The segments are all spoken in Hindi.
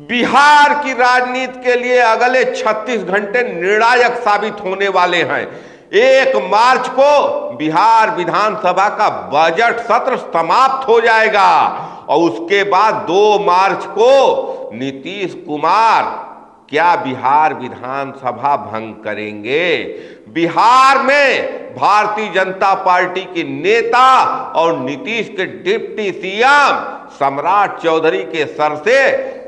बिहार की राजनीति के लिए अगले 36 घंटे निर्णायक साबित होने वाले हैं। 1 मार्च को बिहार विधानसभा का बजट सत्र समाप्त हो जाएगा और उसके बाद 2 मार्च को नीतीश कुमार क्या बिहार विधानसभा भंग करेंगे। बिहार में भारतीय जनता पार्टी के नेता और नीतीश के डिप्टी सीएम सम्राट चौधरी के सर से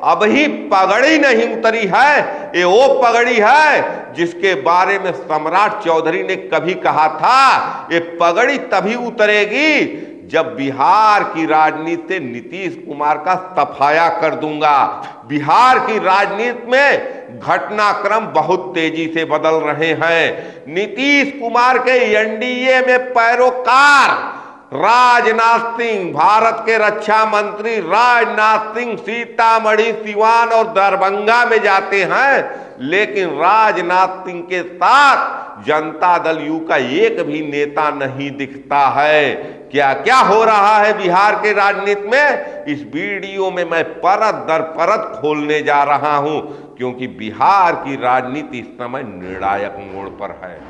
अभी पगड़ी नहीं उतरी है। ये वो पगड़ी है जिसके बारे में सम्राट चौधरी ने कभी कहा था ये पगड़ी तभी उतरेगी जब बिहार की राजनीति से नीतीश कुमार का सफाया कर दूंगा। बिहार की राजनीति में घटनाक्रम बहुत तेजी से बदल रहे हैं। नीतीश कुमार के एनडीए में पैरोकार राजनाथ सिंह, भारत के रक्षा मंत्री राजनाथ सिंह सीतामढ़ी, सिवान और दरभंगा में जाते हैं, लेकिन राजनाथ सिंह के साथ जनता दल यू का एक भी नेता नहीं दिखता है। क्या क्या हो रहा है बिहार के राजनीति में, इस वीडियो में मैं परत दर परत खोलने जा रहा हूं, क्योंकि बिहार की राजनीति इस समय निर्णायक मोड़ पर है।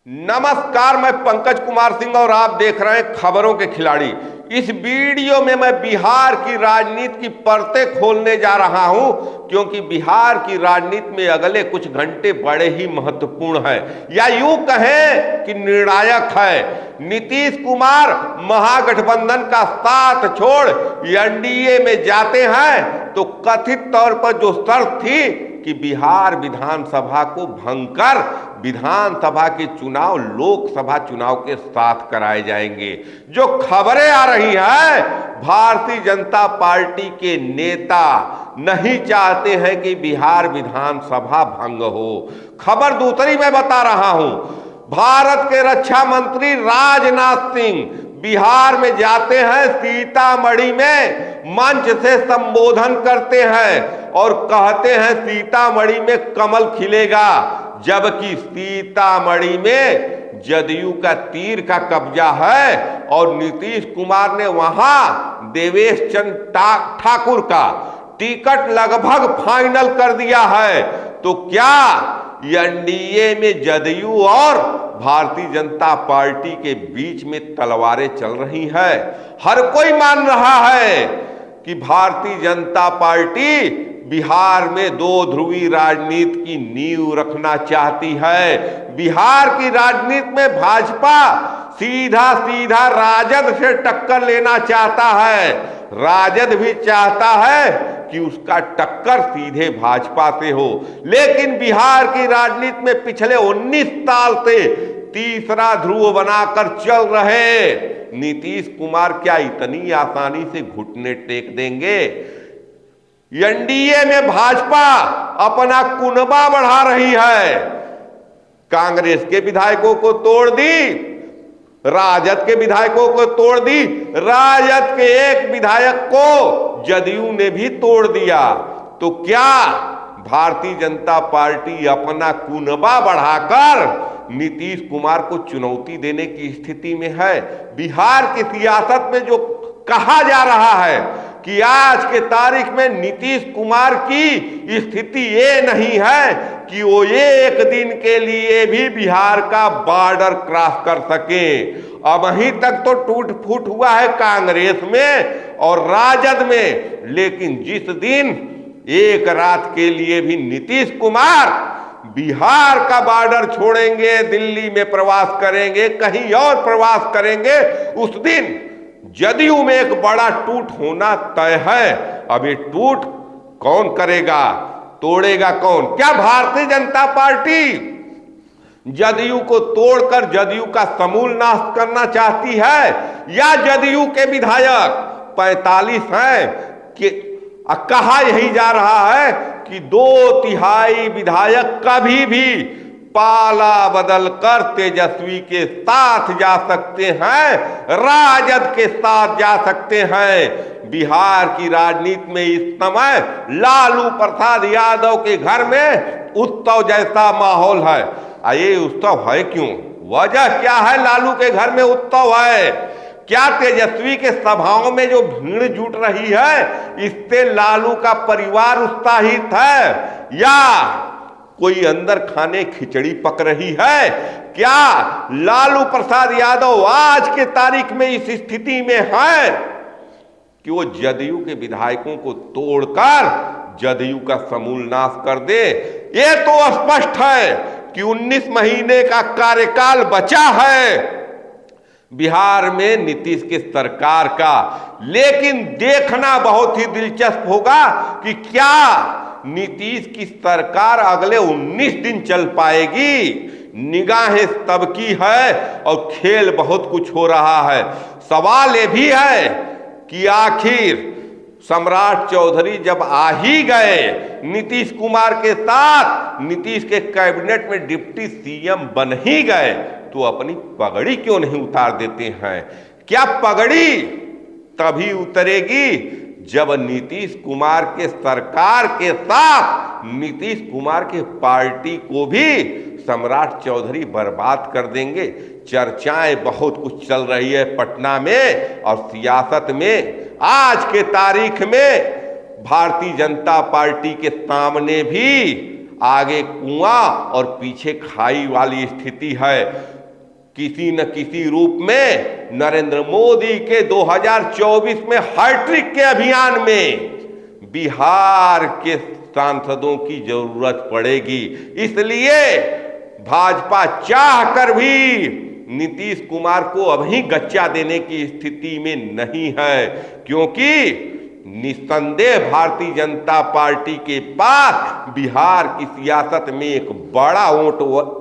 नमस्कार, मैं पंकज कुमार सिंह और आप देख रहे हैं खबरों के खिलाड़ी। इस वीडियो में मैं बिहार की राजनीति की परतें खोलने जा रहा हूं, क्योंकि बिहार की राजनीति में अगले कुछ घंटे बड़े ही महत्वपूर्ण हैं, या यूं कहें कि निर्णायक है। नीतीश कुमार महागठबंधन का साथ छोड़ एनडीए में जाते हैं तो कथित तौर पर जो शर्त थी कि बिहार विधानसभा को भंग कर विधानसभा के चुनाव लोकसभा चुनाव के साथ कराए जाएंगे। जो खबरें आ रही हैं, भारतीय जनता पार्टी के नेता नहीं चाहते हैं कि बिहार विधानसभा भंग हो। खबर दूसरी मैं बता रहा हूं, भारत के रक्षा मंत्री राजनाथ सिंह बिहार में जाते हैं, सीतामढ़ी में मंच से संबोधन करते हैं और कहते हैं सीतामढ़ी में कमल खिलेगा, जबकि सीतामढ़ी में जदयू का तीर का कब्जा है और नीतीश कुमार ने वहां देवेश चंद्र ठाकुर का टिकट लगभग फाइनल कर दिया है। तो क्या एनडीए में जदयू और भारतीय जनता पार्टी के बीच में तलवारें चल रही है? हर कोई मान रहा है कि भारतीय जनता पार्टी बिहार में 2 ध्रुवी राजनीति की नींव रखना चाहती है। बिहार की राजनीति में भाजपा सीधा सीधा राजद से टक्कर लेना चाहता है। राजद भी चाहता है कि उसका टक्कर सीधे भाजपा से हो, लेकिन बिहार की राजनीति में पिछले 19 साल से तीसरा ध्रुव बनाकर चल रहे नीतीश कुमार क्या इतनी आसानी से घुटने टेक देंगे? एनडीए में भाजपा अपना कुनबा बढ़ा रही है। कांग्रेस के विधायकों को तोड़ दी, राजद के विधायकों को तोड़ दी, राजद के एक विधायक को जदयू ने भी तोड़ दिया। तो क्या भारतीय जनता पार्टी अपना कुनबा बढ़ाकर नीतीश कुमार को चुनौती देने की स्थिति में है? बिहार की सियासत में जो कहा जा रहा है कि आज के तारीख में नीतीश कुमार की स्थिति ये नहीं है कि वो एक दिन के लिए भी बिहार का बॉर्डर क्रॉस कर सके। अब अभी तक तो टूट फूट हुआ है कांग्रेस में और राजद में, लेकिन जिस दिन एक रात के लिए भी नीतीश कुमार बिहार का बॉर्डर छोड़ेंगे, दिल्ली में प्रवास करेंगे, कहीं और प्रवास करेंगे, उस दिन जदयू में एक बड़ा टूट होना तय है। अब ये टूट कौन करेगा, तोड़ेगा कौन? क्या भारतीय जनता पार्टी जदयू को तोड़कर जदयू का समूल नाश करना चाहती है, या जदयू के विधायक 45 हैं कि कहा यही जा रहा है कि 2/3 विधायक कभी भी पाला बदलकर तेजस्वी के साथ जा सकते हैं, राजद के साथ जा सकते हैं। बिहार की राजनीति में इस समय लालू प्रसाद यादव के घर में उत्सव जैसा माहौल है। ये उत्सव है क्यों? वजह क्या है? लालू के घर में उत्सव है। क्या तेजस्वी के सभाओं में जो भीड़ जुट रही है इससे लालू का परिवार उत्साहित है, या कोई अंदर खाने खिचड़ी पक रही है? क्या लालू प्रसाद यादव आज के तारीख में इस स्थिति में है कि वो जदयू के विधायकों को तोड़कर जदयू का समूल नाश कर दे? ये तो स्पष्ट है कि 19 महीने का कार्यकाल बचा है बिहार में नीतीश की सरकार का। लेकिन देखना बहुत ही दिलचस्प होगा कि क्या नीतीश की सरकार अगले 19 दिन चल पाएगी। निगाहें सबकी है और खेल बहुत कुछ हो रहा है। सवाल ये भी है कि आखिर सम्राट चौधरी जब आ ही गए नीतीश कुमार के साथ, नीतीश के कैबिनेट में डिप्टी सीएम बन ही गए, तो अपनी पगड़ी क्यों नहीं उतार देते हैं? क्या पगड़ी तभी उतरेगी जब नीतीश कुमार के सरकार के साथ नीतीश कुमार के पार्टी को भी सम्राट चौधरी बर्बाद कर देंगे। चर्चाएं बहुत कुछ चल रही है पटना में और सियासत में। आज के तारीख में भारतीय जनता पार्टी के सामने भी आगे कुआं और पीछे खाई वाली स्थिति है। किसी न किसी रूप में नरेंद्र मोदी के 2024 में हैट्रिक के अभियान में बिहार के सांसदों की जरूरत पड़ेगी। इसलिए भाजपा चाह कर भी नीतीश कुमार को अभी गच्चा देने की स्थिति में नहीं है, क्योंकि निस्संदेह भारतीय जनता पार्टी के पास बिहार की सियासत में एक बड़ा वोट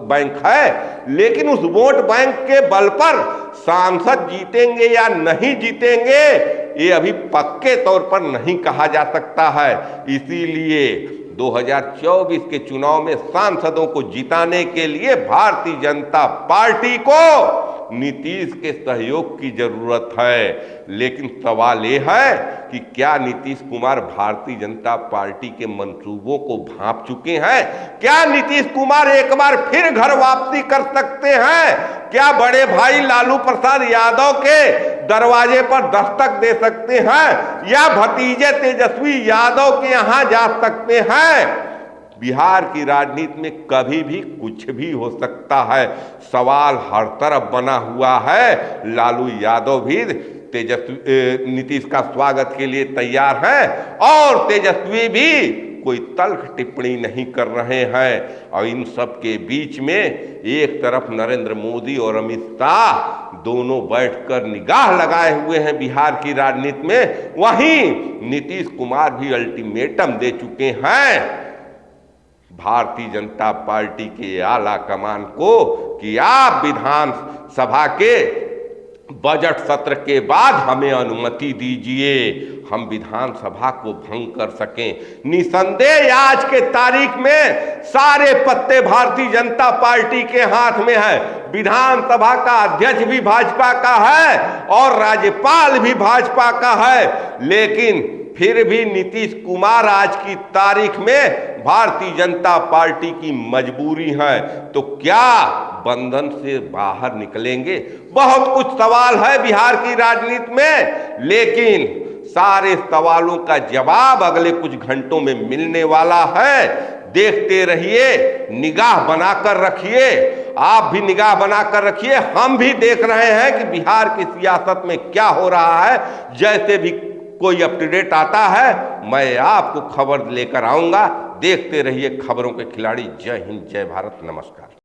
बैंक है। लेकिन उस वोट बैंक के बल पर सांसद जीतेंगे या नहीं जीतेंगे ये अभी पक्के तौर पर नहीं कहा जा सकता है। इसीलिए 2024 के चुनाव में सांसदों को जिताने के लिए भारतीय जनता पार्टी को नीतीश के सहयोग की जरूरत है। लेकिन सवाल यह है कि क्या नीतीश कुमार भारतीय जनता पार्टी के मंसूबों को भांप चुके हैं? क्या नीतीश कुमार एक बार फिर घर वापसी कर सकते हैं? क्या बड़े भाई लालू प्रसाद यादव के दरवाजे पर दस्तक दे सकते हैं, या भतीजे तेजस्वी यादव के यहां जा सकते हैं? बिहार की राजनीति में कभी भी कुछ भी हो सकता है। सवाल हर तरफ बना हुआ है। लालू यादव भी तेजस्वी नीतीश का स्वागत के लिए तैयार हैं और तेजस्वी भी कोई तल्ख टिप्पणी नहीं कर रहे हैं। और इन सब के बीच में एक तरफ नरेंद्र मोदी और अमित शाह दोनों बैठकर निगाह लगाए हुए हैं बिहार की राजनीति में, वहीं नीतीश कुमार भी अल्टीमेटम दे चुके हैं भारतीय जनता पार्टी के आला कमान को कि आप विधानसभा के बजट सत्र के बाद हमें अनुमति दीजिए, हम विधानसभा को भंग कर सकें। निसंदेह आज के तारीख में सारे पत्ते भारतीय जनता पार्टी के हाथ में है। विधानसभा का अध्यक्ष भी भाजपा का है और राज्यपाल भी भाजपा का है। लेकिन फिर भी नीतीश कुमार आज की तारीख में भारतीय जनता पार्टी की मजबूरी है, तो क्या बंधन से बाहर निकलेंगे? बहुत कुछ सवाल है बिहार की राजनीति में, लेकिन सारे सवालों का जवाब अगले कुछ घंटों में मिलने वाला है। देखते रहिए, निगाह बनाकर रखिए, आप भी निगाह बनाकर रखिए। हम भी देख रहे हैं कि बिहार की सियासत में क्या हो रहा है। जैसे भी कोई अपडेट आता है मैं आपको खबर लेकर आऊंगा। देखते रहिए खबरों के खिलाड़ी। जय हिंद, जय भारत, नमस्कार।